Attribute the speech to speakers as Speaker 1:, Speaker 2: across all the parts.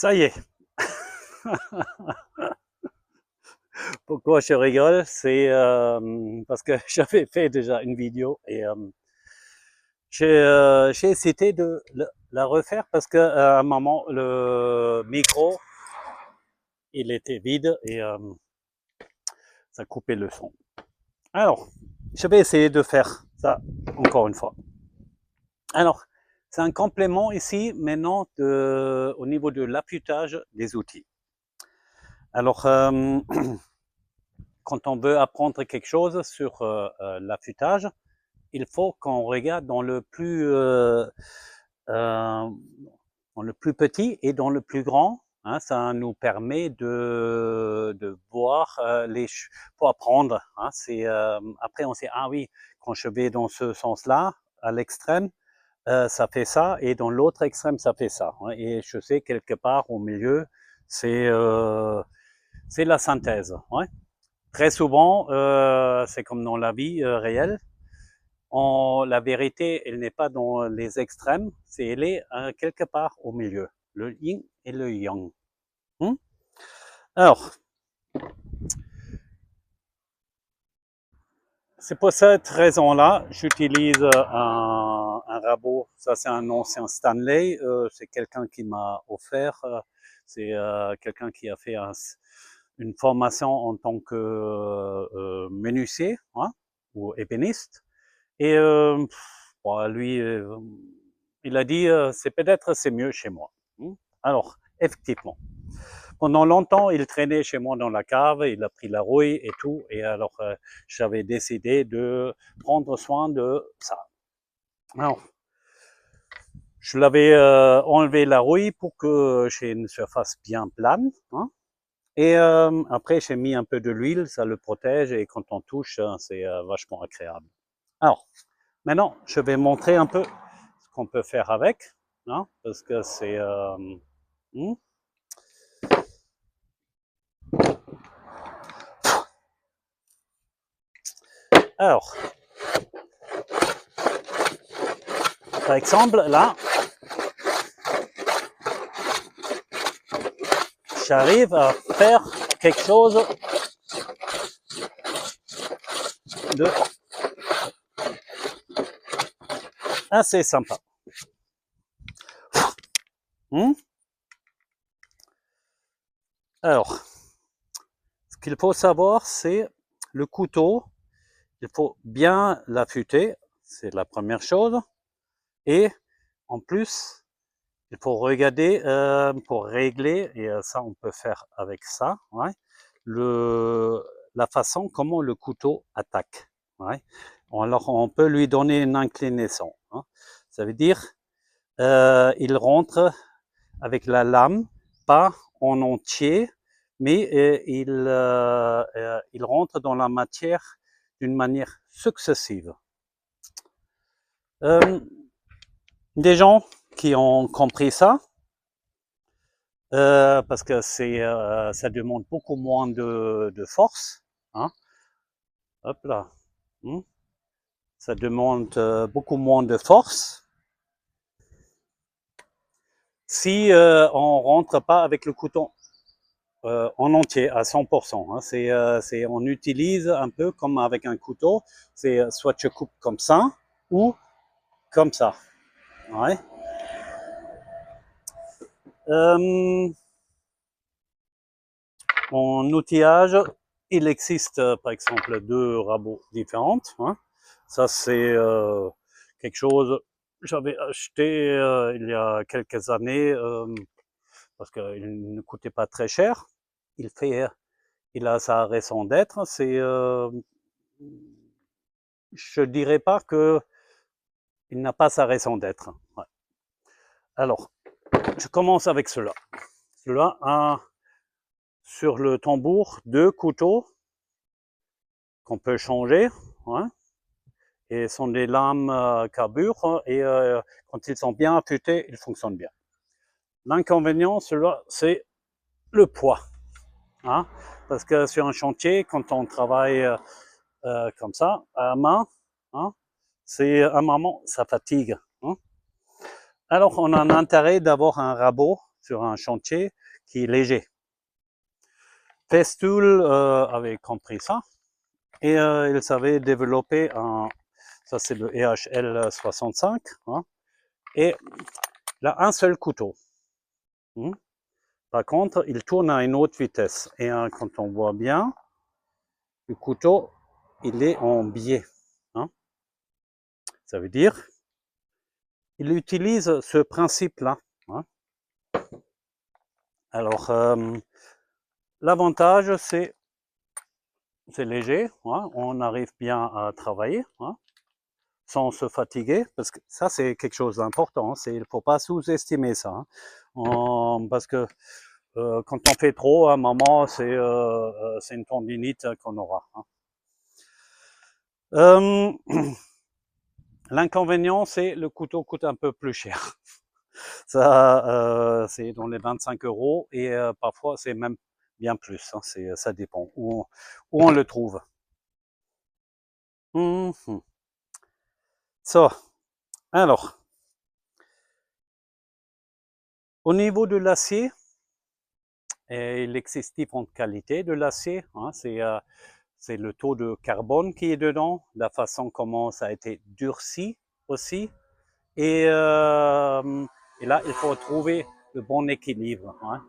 Speaker 1: Ça y est. Pourquoi je rigole? C'est parce que j'avais fait déjà une vidéo et j'ai essayé de la refaire parce que à un moment le micro il était vide et ça coupait le son. Alors, je vais essayer de faire ça encore une fois. Alors, c'est un complément ici maintenant au niveau de l'affûtage des outils. Alors, quand on veut apprendre quelque chose sur l'affûtage, il faut qu'on regarde dans le plus petit et dans le plus grand. Hein, ça nous permet de voir pour apprendre. Hein, après, on sait, ah oui, quand je vais dans ce sens-là, à l'extrême, ça fait ça, et dans l'autre extrême, ça fait ça. Hein, et je sais quelque part au milieu, c'est la synthèse. Ouais. Très souvent, c'est comme dans la vie réelle. La vérité, elle n'est pas dans les extrêmes, elle est quelque part au milieu, le yin et le yang. Hmm. Alors, c'est pour cette raison-là, j'utilise un rabot. Ça, c'est un ancien Stanley. C'est quelqu'un qui m'a offert. C'est quelqu'un qui a fait une formation en tant que menuisier, hein, ou ébéniste. Et bon, lui, il a dit, c'est mieux chez moi. Alors, effectivement, pendant longtemps, il traînait chez moi dans la cave, il a pris la rouille et tout, et alors j'avais décidé de prendre soin de ça. Alors, je l'avais enlevé la rouille pour que j'ai une surface bien plane, hein. Et après, j'ai mis un peu de l'huile, ça le protège, et quand on touche, c'est vachement agréable. Alors, maintenant, je vais montrer un peu ce qu'on peut faire avec, hein, parce que c'est... Alors, par exemple, là, j'arrive à faire quelque chose de assez sympa. Alors, ce qu'il faut savoir, c'est le couteau. Il faut bien l'affûter, c'est la première chose. Et en plus, il faut regarder pour régler, et ça on peut faire avec ça, ouais, la façon comment le couteau attaque. Ouais. Alors on peut lui donner une inclinaison. Hein. Ça veut dire il rentre avec la lame, pas en entier, mais il rentre dans la matière d'une manière successive. Des gens qui ont compris ça, parce que ça demande beaucoup moins de force. Hein. Hop là. Ça demande beaucoup moins de force si on rentre pas avec le couteau en entier à 100%. Hein. On utilise un peu comme avec un couteau. C'est soit tu coupes comme ça ou comme ça. Ouais. En outillage, il existe par exemple 2 rabots différents. Hein. Ça c'est quelque chose que j'avais acheté il y a quelques années parce qu'il ne coûtait pas très cher. Il a sa raison d'être. Je dirais pas que il n'a pas sa raison d'être. Ouais. Alors, je commence avec cela. Cela a sur le tambour 2 couteaux qu'on peut changer. Hein, et sont des lames carbure, et quand ils sont bien affûtés, ils fonctionnent bien. L'inconvénient, c'est le poids. Hein, parce que sur un chantier, quand on travaille comme ça, à main, hein, c'est un moment, ça fatigue. Hein. Alors, on a un intérêt d'avoir un rabot sur un chantier qui est léger. Festool avait compris ça et il savait développer ça c'est le EHL 65, hein, et il a un seul couteau. Par contre, il tourne à une haute vitesse et quand on voit bien, le couteau, il est en biais. Hein. Ça veut dire, il utilise ce principe-là. Hein. Alors, l'avantage, c'est léger, hein, on arrive bien à travailler, hein, sans se fatiguer, parce que ça, c'est quelque chose d'important. Il ne faut pas sous-estimer ça. Hein. Parce que quand on fait trop, à un moment, c'est une tendinite qu'on aura. Hein. L'inconvénient, c'est le couteau coûte un peu plus cher. Ça, c'est dans les 25 € et parfois c'est même bien plus. Hein, ça dépend où on le trouve. So, alors, au niveau de l'acier, il existe différentes qualités de l'acier. Hein, c'est le taux de carbone qui est dedans, la façon comment ça a été durci aussi. Et là, il faut trouver le bon équilibre. Hein.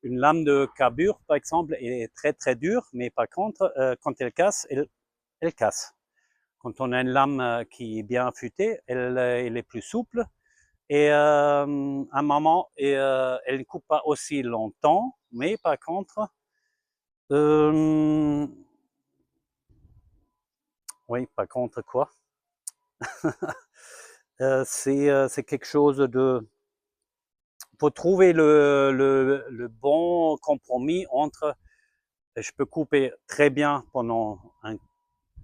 Speaker 1: Une lame de carbure, par exemple, est très très dure, mais par contre, quand elle casse, elle casse. Quand on a une lame qui est bien affûtée, elle est plus souple. Et à un moment, elle ne coupe pas aussi longtemps, mais par contre, oui, par contre quoi c'est quelque chose de... Il faut trouver le bon compromis entre je peux couper très bien pendant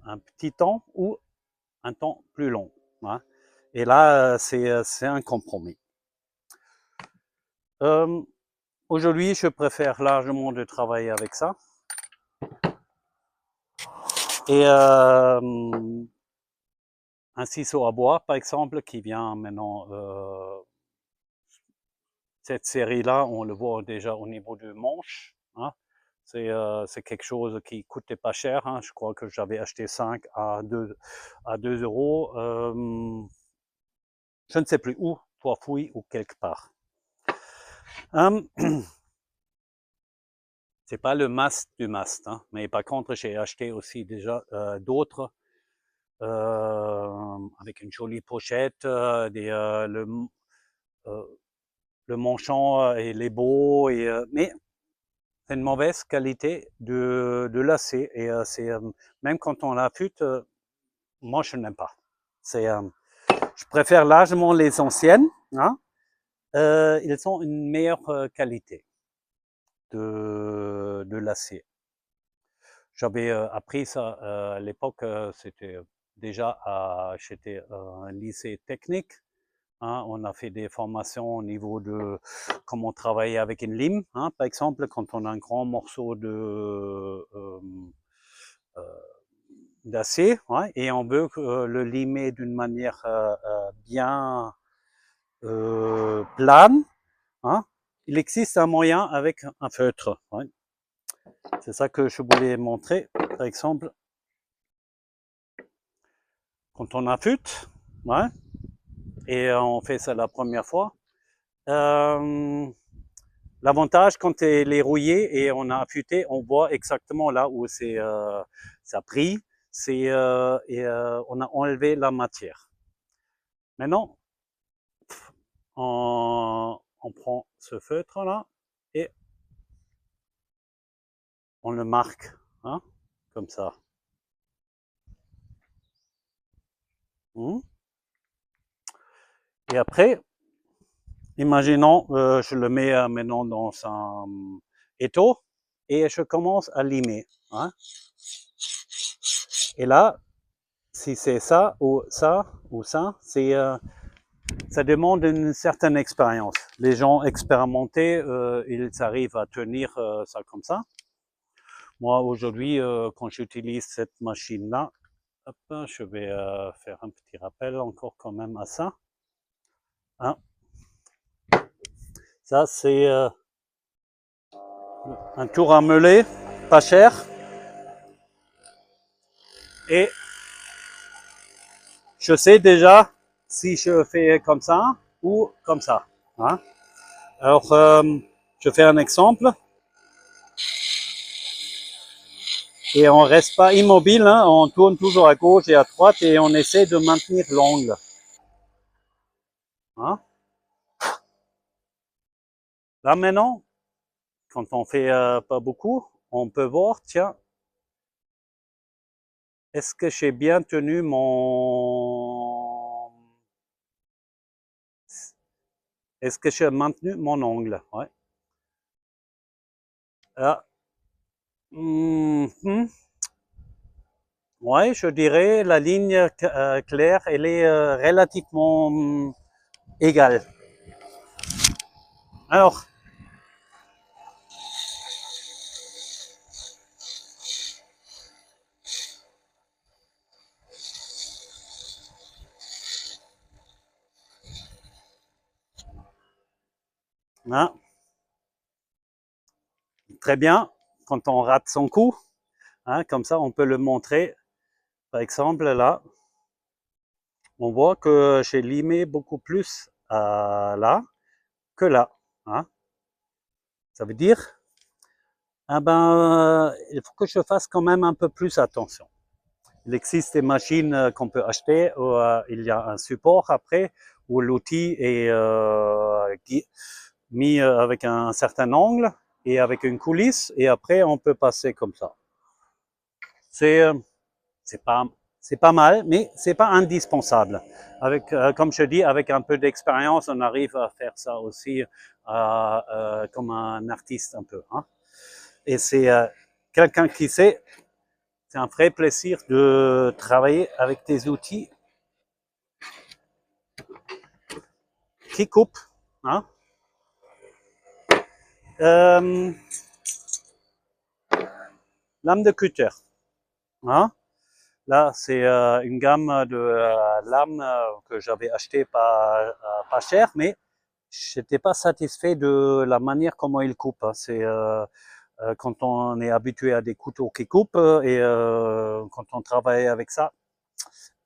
Speaker 1: un petit temps ou un temps plus long. Hein. Et là, c'est un compromis. Aujourd'hui, je préfère largement de travailler avec ça. Et un ciseau à bois, par exemple, qui vient maintenant... cette série-là, on le voit déjà au niveau du manche. Hein. C'est quelque chose qui coûtait pas cher. Hein. Je crois que j'avais acheté 5 à 2 €. Je ne sais plus où, pour fouille ou quelque part. C'est pas le mast du mast, hein, mais par contre, j'ai acheté aussi déjà d'autres avec une jolie pochette, le manchon il est beau, mais c'est une mauvaise qualité de l'acier et même quand on l'affûte, moi je n'aime pas. Je préfère largement les anciennes. Hein. Ils ont une meilleure qualité de l'acier. J'avais appris ça à l'époque, c'était déjà j'étais un lycée technique. Hein, on a fait des formations au niveau de comment travailler avec une lime. Hein, par exemple, quand on a un grand morceau d'acier, ouais, et on veut le limer d'une manière bien plane, hein, il existe un moyen avec un feutre. Ouais. C'est ça que je voulais montrer. Par exemple, quand on affûte, ouais, et on fait ça la première fois, l'avantage quand elle est rouillée et on a affûté, on voit exactement là où ça a pris, et on a enlevé la matière. Maintenant, on prend ce feutre là et on le marque, hein, comme ça. Et après, imaginons, je le mets maintenant dans un étau et je commence à limer. Hein. Et là, si c'est ça ou ça ou ça, ça demande une certaine expérience. Les gens expérimentés, ils arrivent à tenir ça comme ça. Moi, aujourd'hui, quand j'utilise cette machine-là, je vais faire un petit rappel encore quand même à ça. Hein. Ça, c'est un tour à meuler, pas cher. Et je sais déjà si je fais comme ça ou comme ça. Hein. Alors, je fais un exemple. Et on reste pas immobile, hein, on tourne toujours à gauche et à droite et on essaie de maintenir l'angle. Hein. Là maintenant, quand on fait pas beaucoup, on peut voir, tiens, est-ce que j'ai bien tenu mon... Est-ce que j'ai maintenu mon angle? Ouais. Ah. Ouais, je dirais la ligne claire, elle est relativement égale. Alors, hein, très bien, quand on rate son coup, hein, comme ça on peut le montrer. Par exemple, là, on voit que j'ai limé beaucoup plus là que là. Hein. Ça veut dire, ah ben, il faut que je fasse quand même un peu plus attention. Il existe des machines qu'on peut acheter où il y a un support après, où l'outil est mis avec un certain angle et avec une coulisse, et après on peut passer comme ça. C'est c'est pas c'est pas mal, mais c'est pas indispensable. Avec, comme je dis, avec un peu d'expérience, on arrive à faire ça aussi comme un artiste un peu. Hein. Et c'est quelqu'un qui sait, c'est un vrai plaisir de travailler avec des outils qui coupent. Hein. Euh, lame de cutter. Hein. Là, c'est une gamme de lames que j'avais acheté pas cher, mais j'étais pas satisfait de la manière comment il coupe. Hein. C'est quand on est habitué à des couteaux qui coupent et quand on travaille avec ça,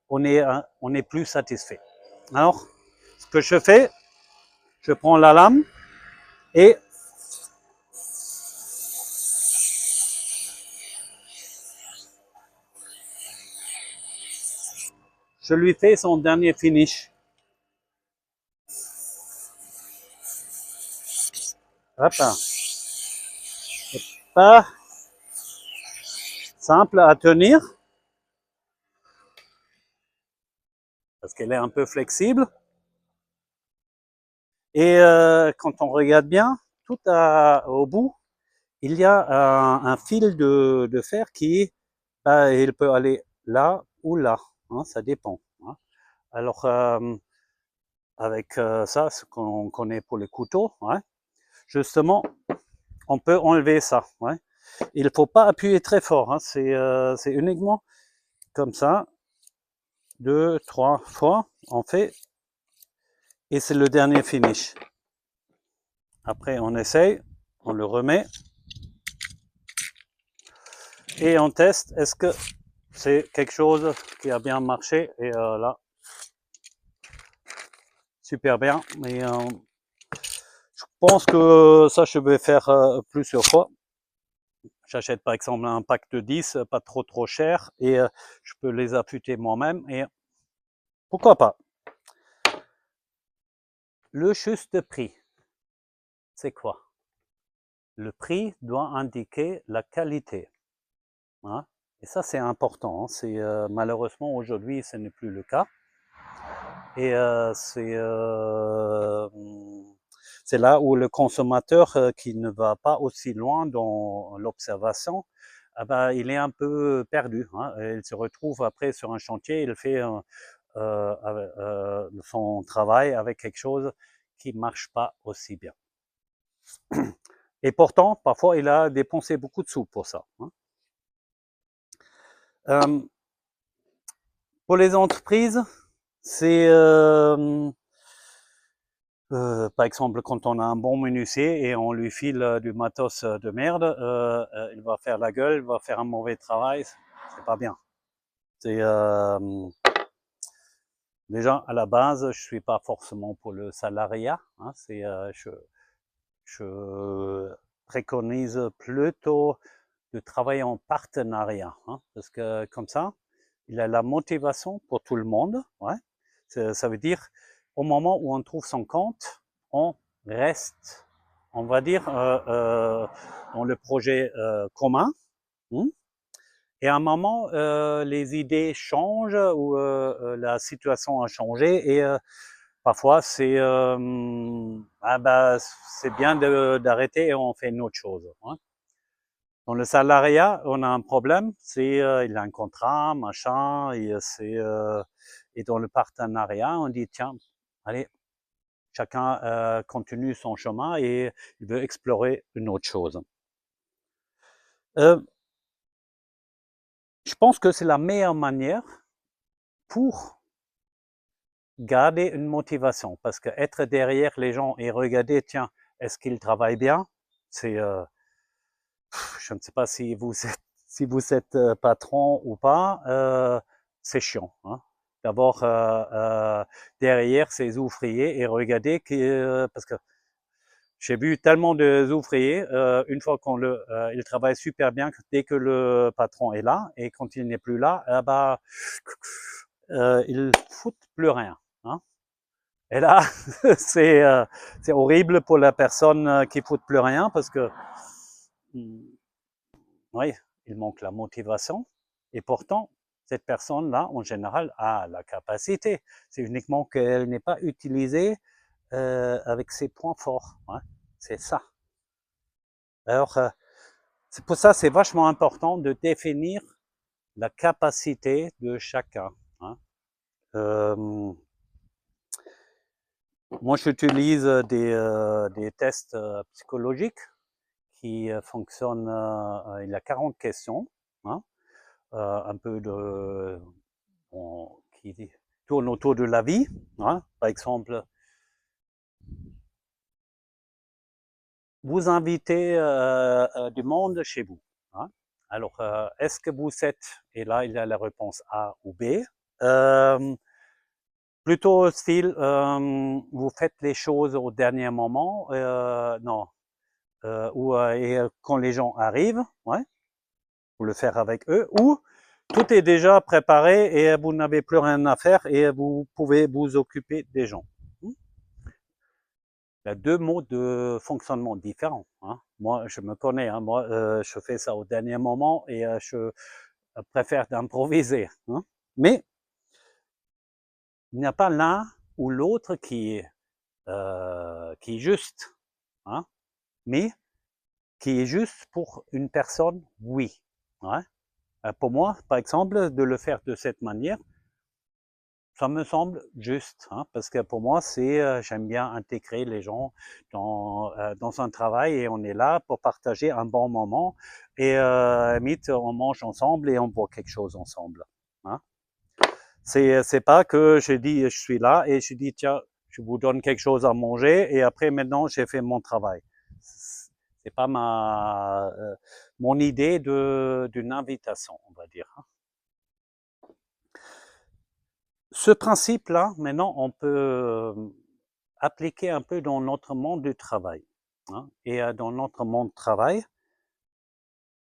Speaker 1: on est plus satisfait. Alors, ce que je fais, je prends la lame et je lui fais son dernier finish. Hop, pas simple à tenir parce qu'elle est un peu flexible. Et quand on regarde bien, tout au bout, il y a un fil de fer qui, il peut aller là ou là, hein, ça dépend. Hein. Alors, avec ça, ce qu'on connaît pour les couteaux, ouais, justement, on peut enlever ça. Ouais. Il ne faut pas appuyer très fort, hein, c'est uniquement comme ça, 2, 3 fois, on fait, et c'est le dernier finish. Après, on essaye, on le remet, et on teste, est-ce que c'est quelque chose qui a bien marché, et là, super bien, mais je pense que ça, je vais faire plusieurs fois. J'achète par exemple un pack de 10, pas trop cher, et je peux les affûter moi-même, et pourquoi pas. Le juste prix, c'est quoi? Le prix doit indiquer la qualité. Hein. Et ça, c'est important. Hein. C'est malheureusement aujourd'hui, ce n'est plus le cas. Et c'est là où le consommateur qui ne va pas aussi loin dans l'observation, ah ben, il est un peu perdu. Hein. Il se retrouve après sur un chantier, il fait son travail avec quelque chose qui ne marche pas aussi bien. Et pourtant, parfois, il a dépensé beaucoup de sous pour ça. Hein. Euh, pour les entreprises, c'est Par exemple, quand on a un bon menuisier et on lui file du matos de merde, il va faire la gueule, il va faire un mauvais travail, c'est pas bien. C'est déjà à la base, je suis pas forcément pour le salariat. Hein, je préconise plutôt de travailler en partenariat, hein, parce que comme ça, il a la motivation pour tout le monde. Ouais. Ça veut dire, au moment où on trouve son compte, on reste, on va dire, dans le projet commun. Hein. Et à un moment, les idées changent ou la situation a changé et parfois c'est bien d'arrêter et on fait une autre chose. Hein. Dans le salariat, on a un problème, c'est il a un contrat, machin, et dans le partenariat, on dit tiens, allez, chacun continue son chemin et il veut explorer une autre chose. Euh, je pense que c'est la meilleure manière pour garder une motivation, parce que être derrière les gens et regarder, tiens, est-ce qu'ils travaillent bien, c'est, je ne sais pas si vous êtes patron ou pas, c'est chiant. Hein. D'abord derrière ces ouvriers et regarder que, parce que j'ai vu tellement d'ouvriers, une fois ils travaillent super bien, dès que le patron est là, et quand il n'est plus là, ils foutent plus rien. Hein. Et là, c'est horrible pour la personne qui fout plus rien parce que, oui, il manque la motivation. Et pourtant, cette personne-là, en général, a la capacité. C'est uniquement qu'elle n'est pas utilisée avec ses points forts. Hein. C'est ça. Alors, c'est pour ça, c'est vachement important de définir la capacité de chacun. Hein. Moi, j'utilise des tests psychologiques qui fonctionnent. Il y a 40 questions, hein, un peu qui tournent autour de la vie. Hein. Par exemple, vous invitez du monde chez vous. Hein. Alors, est-ce que vous êtes, et là il y a la réponse A ou B, euh, plutôt style, vous faites les choses au dernier moment, non, ou et quand les gens arrivent, ouais, vous le faire avec eux, ou tout est déjà préparé et vous n'avez plus rien à faire et vous pouvez vous occuper des gens. Il y a deux modes de fonctionnement différents. Hein. Moi, je me connais, hein, moi, je fais ça au dernier moment et je préfère d'improviser. Hein. Mais il n'y a pas l'un ou l'autre qui est juste. Hein. Mais qui est juste pour une personne, oui. Ouais. Pour moi, par exemple, de le faire de cette manière, ça me semble juste, hein, parce que pour moi, j'aime bien intégrer les gens dans un travail et on est là pour partager un bon moment et limite, on mange ensemble et on boit quelque chose ensemble. Hein. C'est pas que je dis, je suis là et je dis, tiens, je vous donne quelque chose à manger et après, maintenant, j'ai fait mon travail. C'est pas mon idée d'une invitation, on va dire. Hein. Ce principe-là, maintenant, on peut appliquer un peu dans notre monde du travail. Hein. Et dans notre monde du travail,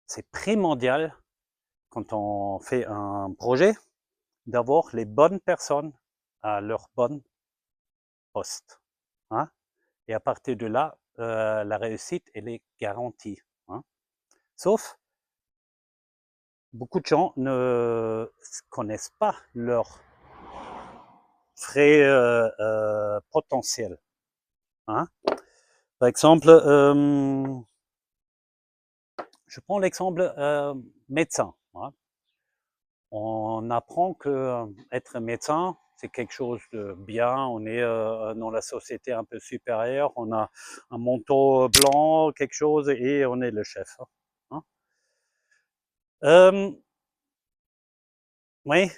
Speaker 1: c'est primordial, quand on fait un projet, d'avoir les bonnes personnes à leur bon poste. Hein. Et à partir de là, la réussite, elle est garantie. Hein. Sauf, beaucoup de gens ne connaissent pas leur vrai potentiel. Hein. Par exemple, je prends l'exemple médecin. Hein. On apprend que être médecin, c'est quelque chose de bien. On est dans la société un peu supérieure. On a un manteau blanc, quelque chose, et on est le chef. Hein. Oui,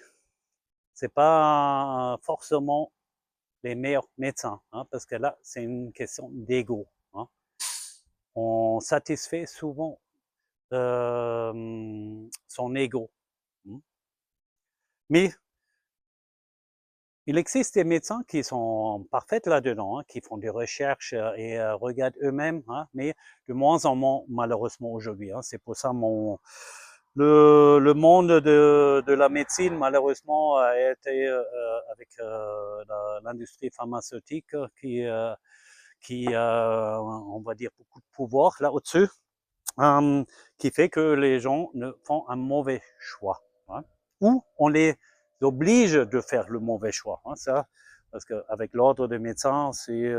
Speaker 1: c'est pas forcément les meilleurs médecins, hein, parce que là, c'est une question d'ego. Hein. On satisfait souvent son ego. Hein. Mais il existe des médecins qui sont parfaits là-dedans, hein, qui font des recherches et regardent eux-mêmes, hein, mais de moins en moins, malheureusement, aujourd'hui. Hein. C'est pour ça le monde de la médecine, malheureusement, a été avec l'industrie pharmaceutique qui on va dire, beaucoup de pouvoir là au-dessus, qui fait que les gens ne font un mauvais choix. Hein. Ou on les oblige de faire le mauvais choix. Hein, ça, parce qu'avec l'ordre des médecins, c'est,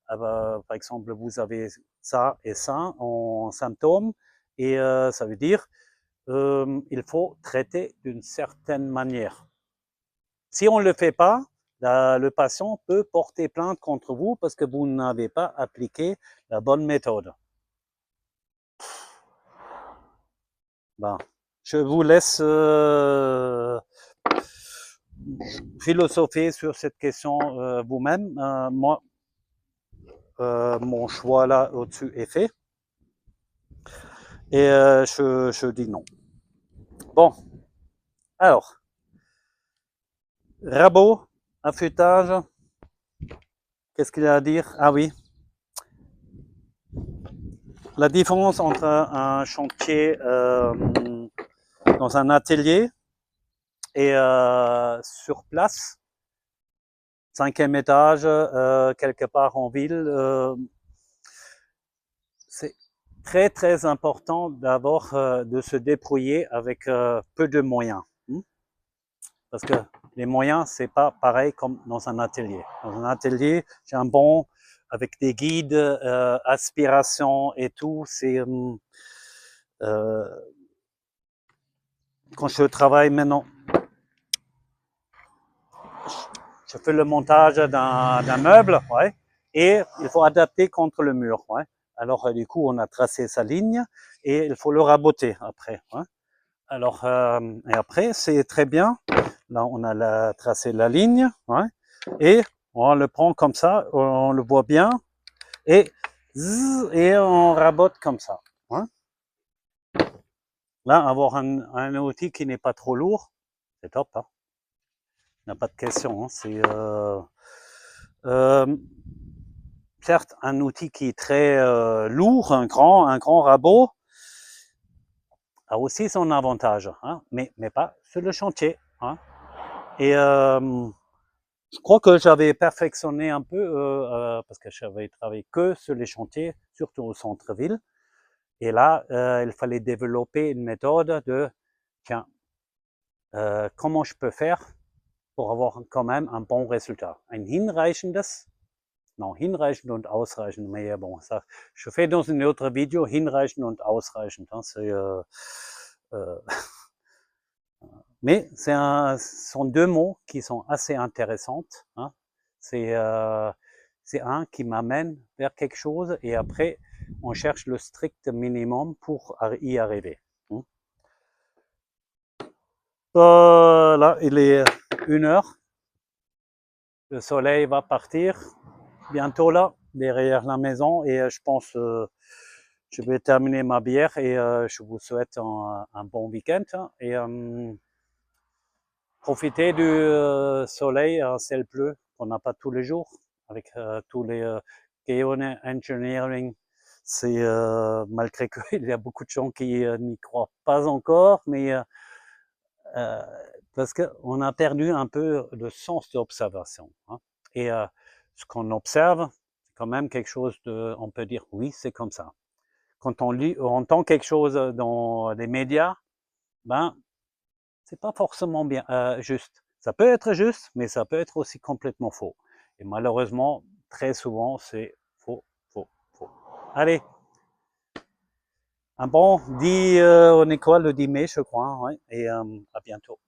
Speaker 1: par exemple, vous avez ça et ça en symptômes, et ça veut dire il faut traiter d'une certaine manière. Si on ne le fait pas, le patient peut porter plainte contre vous parce que vous n'avez pas appliqué la bonne méthode. Ben, je vous laisse philosopher sur cette question vous-même. Moi, mon choix là au-dessus est fait. Et je dis non. Bon, alors, rabot, affûtage, qu'est-ce qu'il y a à dire? Ah oui. La différence entre un chantier dans un atelier et sur place, 5e étage, quelque part en ville, c'est très très important d'abord de se débrouiller avec peu de moyens. Parce que les moyens, c'est pas pareil comme dans un atelier. Dans un atelier, j'ai un bon avec des guides, aspiration et tout. C'est quand je travaille maintenant, je fais le montage d'un meuble, ouais, et il faut adapter contre le mur, ouais. Alors du coup, on a tracé sa ligne et il faut le raboter après. Ouais. Alors et après, c'est très bien. Là, on a tracé la ligne, ouais, et on le prend comme ça, on le voit bien, et on rabote comme ça. Ouais. Là, avoir un outil qui n'est pas trop lourd, c'est top. Hein. Il n'y a pas de question. Hein. C'est certes un outil qui est très lourd, un grand rabot, a aussi son avantage, hein, mais pas sur le chantier. Hein. Et je crois que j'avais perfectionné un peu, parce que j'avais travaillé que sur les chantiers, surtout au centre-ville. Et là, il fallait développer une méthode de, tiens, comment je peux faire pour avoir quand même un bon résultat. Ein hinreichendes, non, hinreichend und ausreichend, mais bon, ça, je fais dans une autre vidéo, hinreichend und ausreichend. Hein, mais ce sont deux mots qui sont assez intéressants. Hein. C'est un qui m'amène vers quelque chose et après, on cherche le strict minimum pour y arriver. Hein. Là, il est 1h. Le soleil va partir bientôt là, derrière la maison, et je pense je vais terminer ma bière et je vous souhaite un bon week-end. Et profitez du soleil, ciel bleu, qu'on n'a pas tous les jours, avec tous les geoengineering. C'est malgré qu'il y a beaucoup de gens qui n'y croient pas encore, mais parce qu'on a perdu un peu le sens d'observation. Hein. Et ce qu'on observe, c'est quand même quelque chose de, on peut dire, oui, c'est comme ça. Quand on entend quelque chose dans les médias, ben, c'est pas forcément bien juste. Ça peut être juste, mais ça peut être aussi complètement faux. Et malheureusement, très souvent, c'est faux, faux, faux. Allez, un bon 10, on est quoi, le 10 mai, je crois, ouais, et à bientôt.